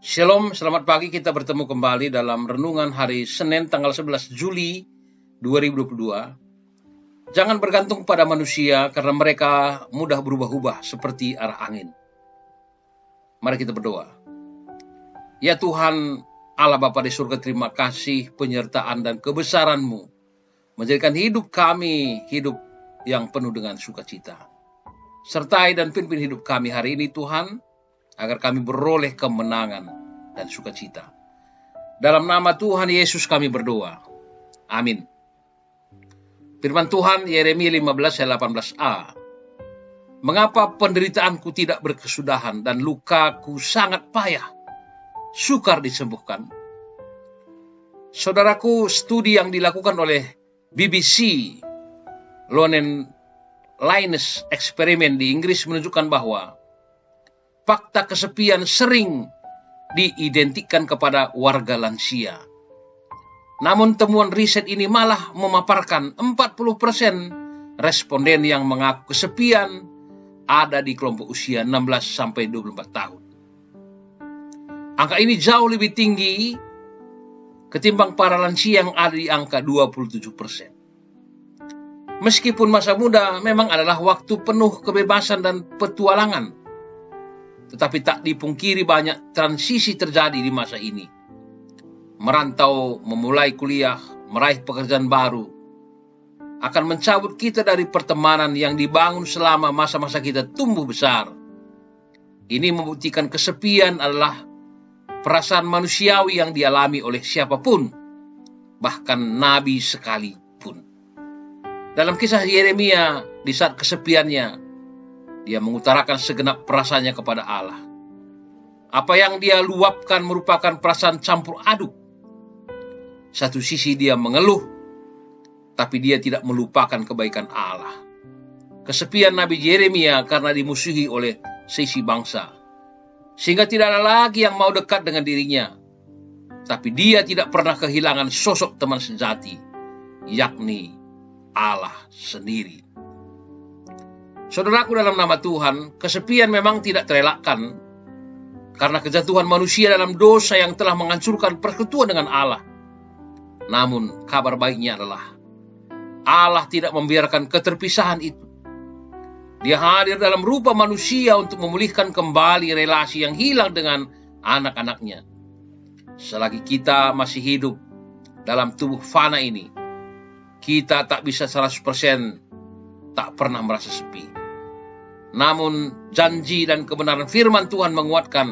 Shalom, selamat pagi. Kita bertemu kembali dalam renungan hari Senin tanggal 11 Juli 2022. Jangan bergantung pada manusia karena mereka mudah berubah-ubah seperti arah angin. Mari kita berdoa. Ya Tuhan, Allah Bapa di surga, terima kasih penyertaan dan kebesaran-Mu menjadikan hidup kami hidup yang penuh dengan sukacita. Sertai dan pimpin hidup kami hari ini Tuhan, agar kami beroleh kemenangan dan sukacita. Dalam nama Tuhan Yesus kami berdoa. Amin. Firman Tuhan Yeremia 15 ayat 18a. Mengapa penderitaanku tidak berkesudahan dan lukaku sangat payah, sukar disembuhkan? Saudaraku, studi yang dilakukan oleh BBC Loneliness Experiment di Inggris menunjukkan bahwa fakta kesepian sering diidentikan kepada warga lansia. Namun temuan riset ini malah memaparkan 40% responden yang mengaku kesepian ada di kelompok usia 16-24 tahun. Angka ini jauh lebih tinggi ketimbang para lansia yang ada di angka 27%. Meskipun masa muda memang adalah waktu penuh kebebasan dan petualangan, tetapi tak dipungkiri banyak transisi terjadi di masa ini. Merantau, memulai kuliah, meraih pekerjaan baru, akan mencabut kita dari pertemanan yang dibangun selama masa-masa kita tumbuh besar. Ini membuktikan kesepian adalah perasaan manusiawi yang dialami oleh siapapun, bahkan nabi sekalipun. Dalam kisah Yeremia, di saat kesepiannya, dia mengutarakan segenap perasaannya kepada Allah. Apa yang dia luapkan merupakan perasaan campur aduk. Satu sisi dia mengeluh, tapi dia tidak melupakan kebaikan Allah. Kesepian Nabi Yeremia karena dimusuhi oleh seisi bangsa, sehingga tidak ada lagi yang mau dekat dengan dirinya. Tapi dia tidak pernah kehilangan sosok teman sejati, yakni Allah sendiri. Saudaraku dalam nama Tuhan, kesepian memang tidak terelakkan karena kejatuhan manusia dalam dosa yang telah menghancurkan persekutuan dengan Allah. Namun kabar baiknya adalah Allah tidak membiarkan keterpisahan itu. Dia hadir dalam rupa manusia untuk memulihkan kembali relasi yang hilang dengan anak-anaknya. Selagi kita masih hidup dalam tubuh fana ini, kita tak bisa 100% tak pernah merasa sepi. Namun janji dan kebenaran firman Tuhan menguatkan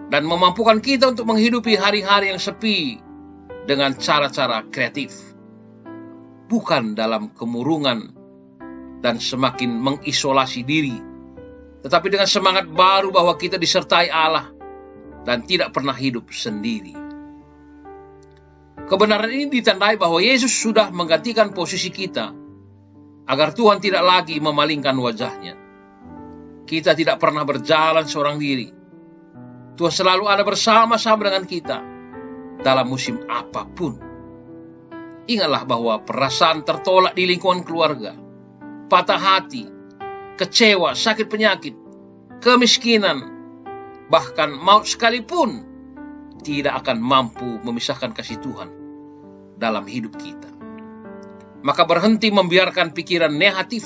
dan memampukan kita untuk menghidupi hari-hari yang sepi dengan cara-cara kreatif. Bukan dalam kemurungan dan semakin mengisolasi diri, tetapi dengan semangat baru bahwa kita disertai Allah dan tidak pernah hidup sendiri. Kebenaran ini ditandai bahwa Yesus sudah menggantikan posisi kita, agar Tuhan tidak lagi memalingkan wajahnya. Kita tidak pernah berjalan seorang diri. Tuhan selalu ada bersama-sama dengan kita dalam musim apapun. Ingatlah bahwa perasaan tertolak di lingkungan keluarga, patah hati, kecewa, sakit penyakit, kemiskinan, bahkan maut sekalipun tidak akan mampu memisahkan kasih Tuhan dalam hidup kita. Maka berhenti membiarkan pikiran negatif.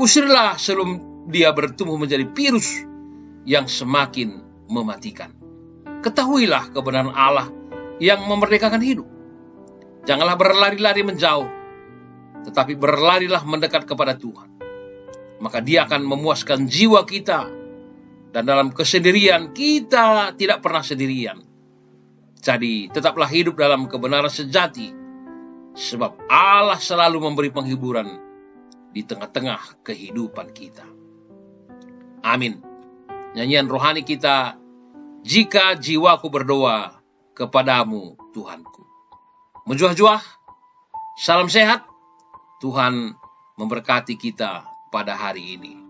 Usirlah sebelum dia bertumbuh menjadi virus yang semakin mematikan. Ketahuilah kebenaran Allah yang memerdekakan hidup. Janganlah berlari-lari menjauh, tetapi berlarilah mendekat kepada Tuhan. Maka dia akan memuaskan jiwa kita, dan dalam kesendirian kita tidak pernah sendirian. Jadi tetaplah hidup dalam kebenaran sejati, sebab Allah selalu memberi penghiburan di tengah-tengah kehidupan kita. Amin. Nyanyian rohani kita, jika jiwaku berdoa kepadamu Tuhanku. Menjuah-juah, salam sehat, Tuhan memberkati kita pada hari ini.